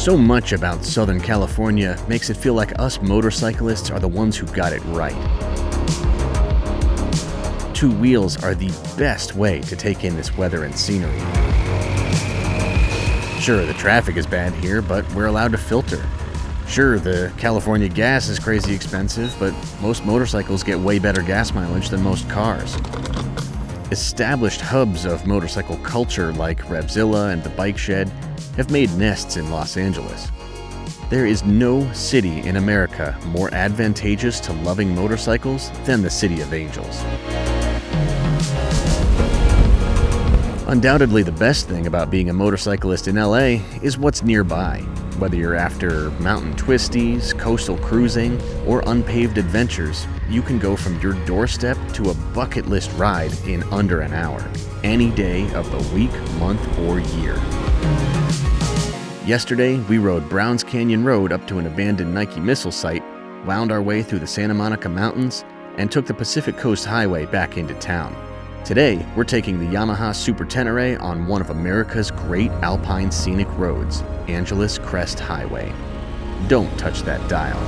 So much about Southern California makes it feel like us motorcyclists are the ones who got it right. Two wheels are the best way to take in this weather and scenery. Sure, the traffic is bad here, but we're allowed to filter. Sure, the California gas is crazy expensive, but most motorcycles get way better gas mileage than most cars. Established hubs of motorcycle culture like Revzilla and the Bike Shed have made nests in Los Angeles. There is no city in America more advantageous to loving motorcycles than the City of Angels. Undoubtedly, the best thing about being a motorcyclist in LA is what's nearby. Whether you're after mountain twisties, coastal cruising, or unpaved adventures, you can go from your doorstep to a bucket list ride in under an hour, any day of the week, month, or year. Yesterday, we rode Browns Canyon Road up to an abandoned Nike missile site, wound our way through the Santa Monica Mountains, and took the Pacific Coast Highway back into town. Today, we're taking the Yamaha Super Tenere on one of America's great alpine scenic roads, Angeles Crest Highway. Don't touch that dial.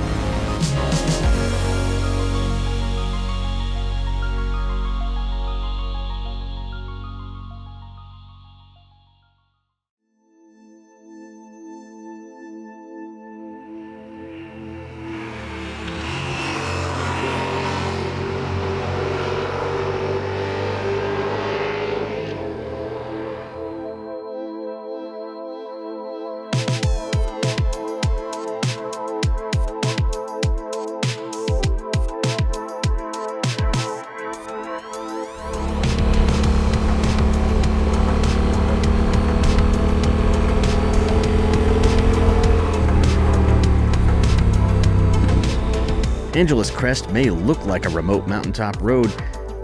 Angeles Crest may look like a remote mountaintop road,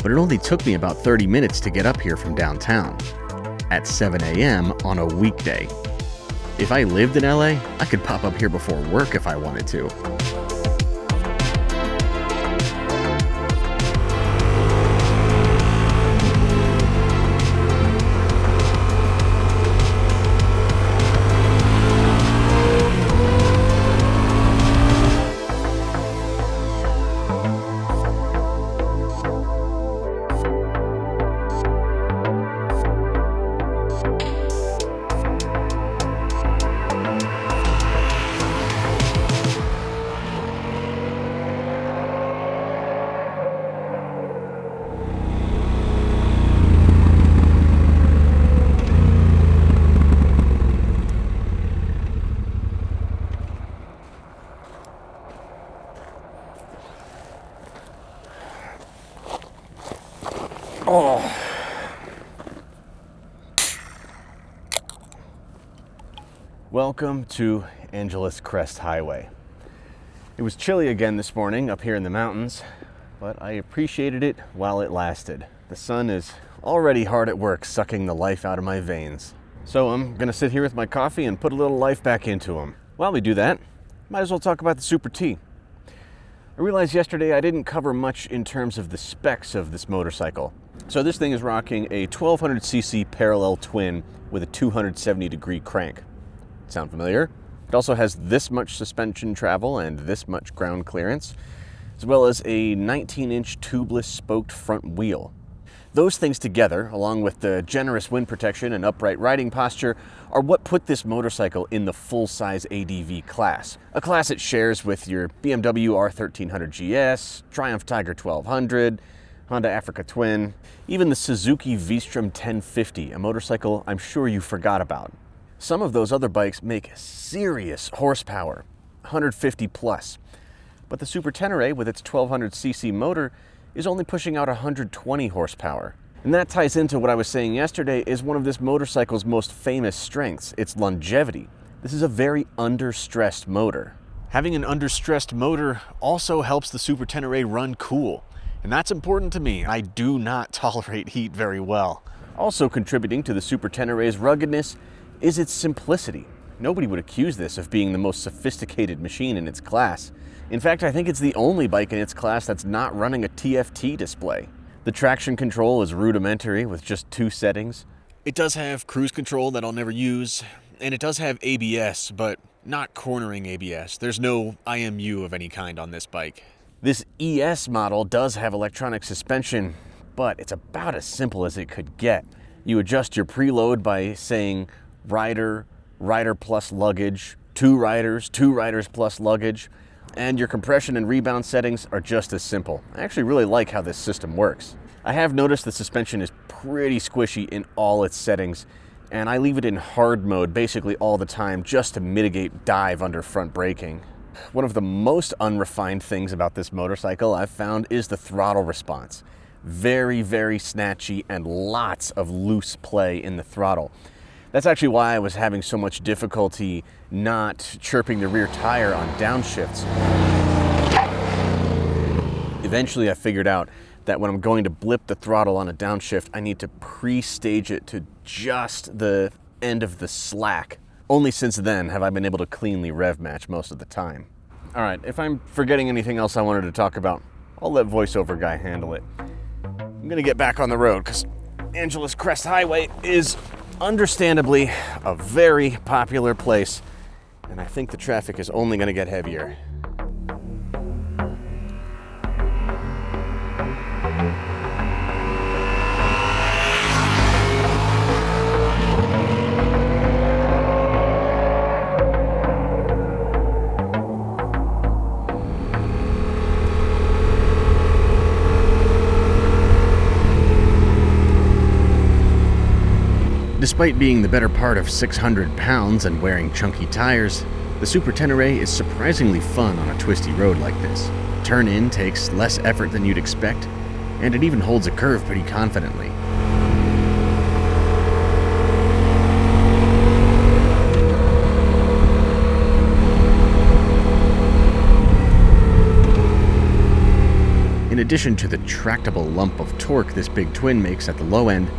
but it only took me about 30 minutes to get up here from downtown, at 7 a.m. on a weekday. If I lived in LA, I could pop up here before work if I wanted to. Oh. Welcome to Angeles Crest Highway. It was chilly again this morning up here in the mountains, but I appreciated it while it lasted. The sun is already hard at work sucking the life out of my veins. So I'm gonna sit here with my coffee and put a little life back into them. While we do that, might as well talk about the Super T. I realized yesterday I didn't cover much in terms of the specs of this motorcycle. So this thing is rocking a 1200cc parallel twin with a 270-degree crank. Sound familiar? It also has this much suspension travel and this much ground clearance, as well as a 19-inch tubeless spoked front wheel. Those things together, along with the generous wind protection and upright riding posture, are what put this motorcycle in the full-size ADV class. A class it shares with your BMW R1300 GS, Triumph Tiger 1200, Honda Africa Twin, even the Suzuki V-Strom 1050, a motorcycle I'm sure you forgot about. Some of those other bikes make serious horsepower, 150 plus. But the Super Tenere with its 1200cc motor is only pushing out 120 horsepower. And that ties into what I was saying yesterday is one of this motorcycle's most famous strengths, its longevity. This is a very understressed motor. Having an understressed motor also helps the Super Tenere run cool. And that's important to me. I do not tolerate heat very well. Also contributing to the Super Tenere's ruggedness is its simplicity. Nobody would accuse this of being the most sophisticated machine in its class. In fact, I think it's the only bike in its class that's not running a TFT display. The traction control is rudimentary with just 2 settings. It does have cruise control that I'll never use, and it does have ABS, but not cornering ABS. There's no IMU of any kind on this bike. This ES model does have electronic suspension, but it's about as simple as it could get. You adjust your preload by saying rider, rider plus luggage, two riders plus luggage, and your compression and rebound settings are just as simple. I actually really like how this system works. I have noticed the suspension is pretty squishy in all its settings, and I leave it in hard mode basically all the time just to mitigate dive under front braking. One of the most unrefined things about this motorcycle I've found is the throttle response. Very, very snatchy and lots of loose play in the throttle. That's actually why I was having so much difficulty not chirping the rear tire on downshifts. Eventually I figured out that when I'm going to blip the throttle on a downshift, I need to pre-stage it to just the end of the slack. Only since then have I been able to cleanly rev match most of the time. All right, if I'm forgetting anything else I wanted to talk about, I'll let voiceover guy handle it. I'm gonna get back on the road because Angeles Crest Highway is understandably a very popular place, and I think the traffic is only gonna get heavier. Despite being the better part of 600 pounds and wearing chunky tires, the Super Tenere is surprisingly fun on a twisty road like this. Turn in takes less effort than you'd expect, and it even holds a curve pretty confidently. In addition to the tractable lump of torque this big twin makes at the low end,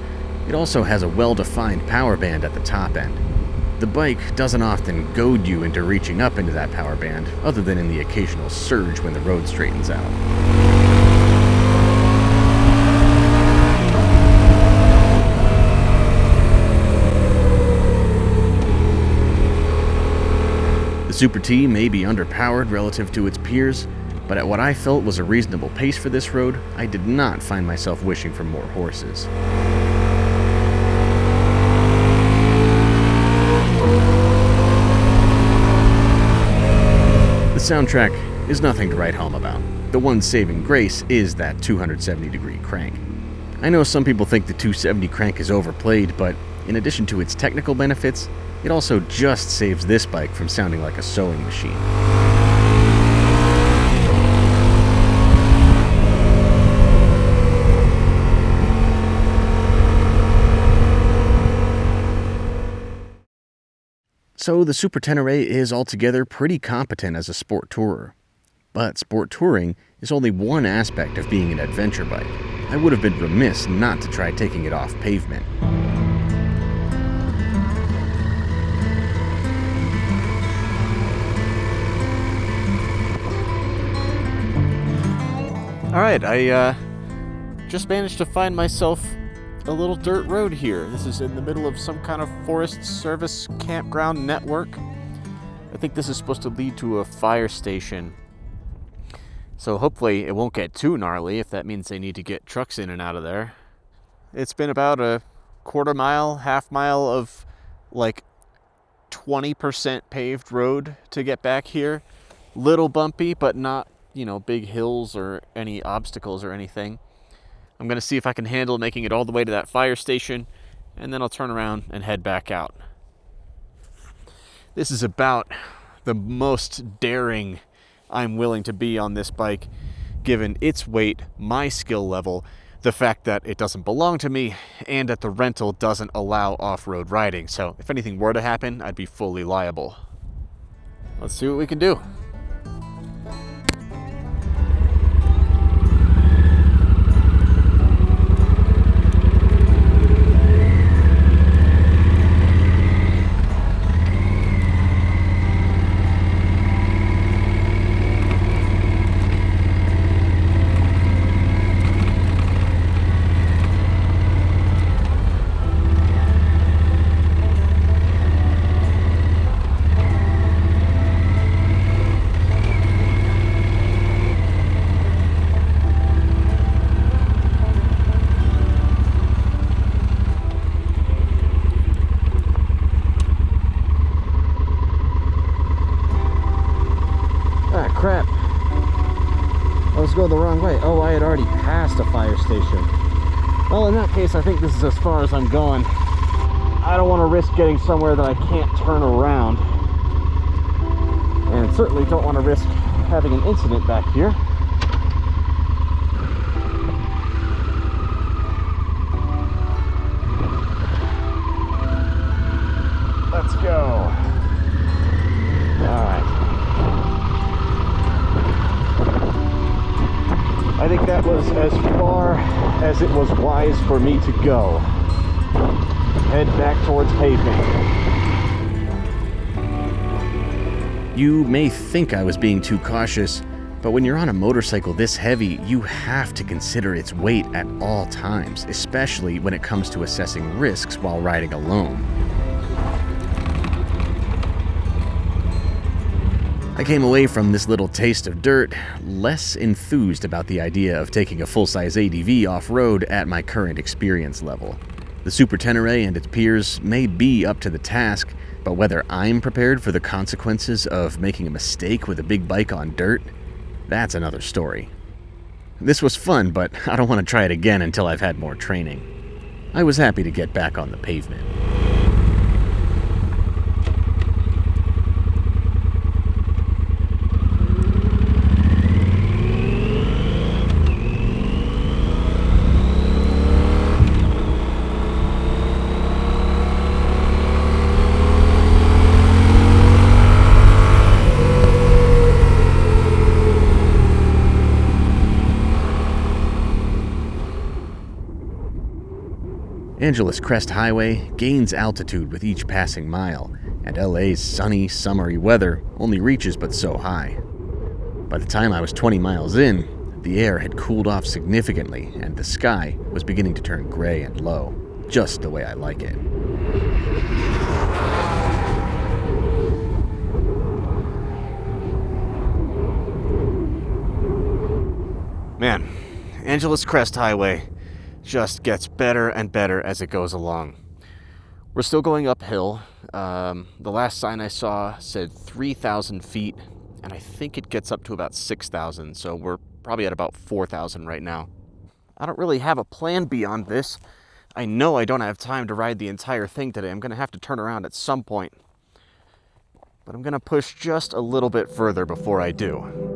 it also has a well-defined power band at the top end. The bike doesn't often goad you into reaching up into that power band, other than in the occasional surge when the road straightens out. The Super T may be underpowered relative to its peers, but at what I felt was a reasonable pace for this road, I did not find myself wishing for more horses. The soundtrack is nothing to write home about. The one saving grace is that 270-degree crank. I know some people think the 270 crank is overplayed, but in addition to its technical benefits, it also just saves this bike from sounding like a sewing machine. So the Super Tenere is altogether pretty competent as a sport tourer. But sport touring is only one aspect of being an adventure bike. I would have been remiss not to try taking it off pavement. All right, I just managed to find myself a little dirt road here. This is in the middle of some kind of Forest Service campground network. I think this is supposed to lead to a fire station. So hopefully it won't get too gnarly if that means they need to get trucks in and out of there. It's been about a quarter mile, half mile of like 20% paved road to get back here. Little bumpy, but not, big hills or any obstacles or anything. I'm going to see if I can handle making it all the way to that fire station, and then I'll turn around and head back out. This is about the most daring I'm willing to be on this bike, given its weight, my skill level, the fact that it doesn't belong to me, and that the rental doesn't allow off-road riding. So if anything were to happen, I'd be fully liable. Let's see what we can do. just go the wrong way. Oh, I had already passed a fire station. Well, in that case, I think this is as far as I'm going. I don't want to risk getting somewhere that I can't turn around. And certainly don't want to risk having an incident back here. Let's go. All right. I think that was as far as it was wise for me to go. Head back towards pavement. You may think I was being too cautious, but when you're on a motorcycle this heavy, you have to consider its weight at all times, especially when it comes to assessing risks while riding alone. I came away from this little taste of dirt less enthused about the idea of taking a full-size ADV off-road at my current experience level. The Super Tenere and its peers may be up to the task, but whether I'm prepared for the consequences of making a mistake with a big bike on dirt, that's another story. This was fun, but I don't want to try it again until I've had more training. I was happy to get back on the pavement. Angeles Crest Highway gains altitude with each passing mile, and LA's sunny, summery weather only reaches but so high. By the time I was 20 miles in, the air had cooled off significantly and the sky was beginning to turn gray and low, just the way I like it. Man, Angeles Crest Highway just gets better and better as it goes along. We're still going uphill. The last sign I saw said 3,000 feet, and I think it gets up to about 6,000, so we're probably at about 4,000 right now. I don't really have a plan beyond this. I know I don't have time to ride the entire thing today. I'm going to have to turn around at some point. But I'm going to push just a little bit further before I do.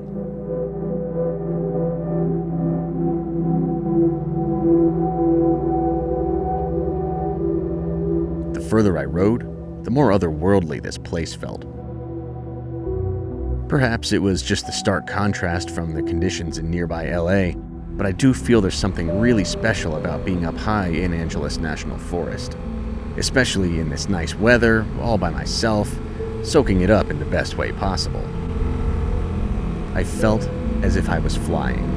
The further I rode, the more otherworldly this place felt. Perhaps it was just the stark contrast from the conditions in nearby LA, but I do feel there's something really special about being up high in Angeles National Forest. Especially in this nice weather, all by myself, soaking it up in the best way possible. I felt as if I was flying.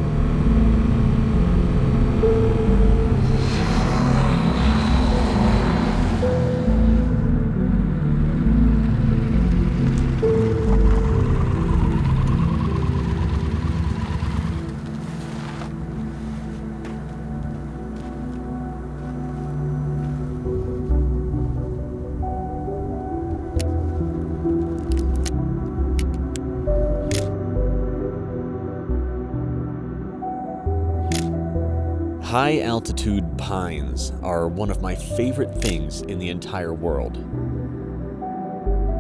High-altitude pines are one of my favorite things in the entire world.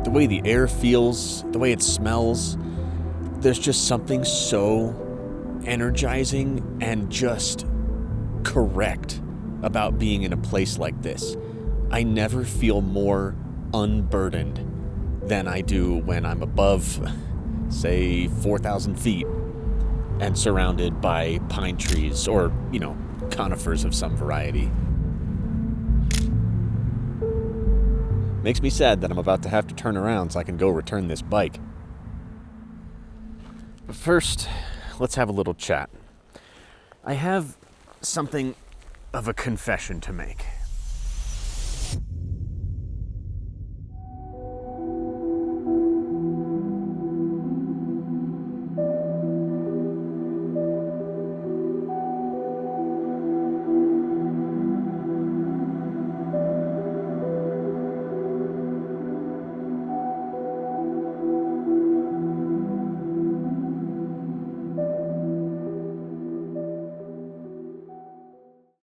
The way the air feels, the way it smells, there's just something so energizing and just correct about being in a place like this. I never feel more unburdened than I do when I'm above, say, 4,000 feet and surrounded by pine trees or, conifers of some variety. Makes me sad that I'm about to have to turn around so I can go return this bike. But first, let's have a little chat. I have something of a confession to make.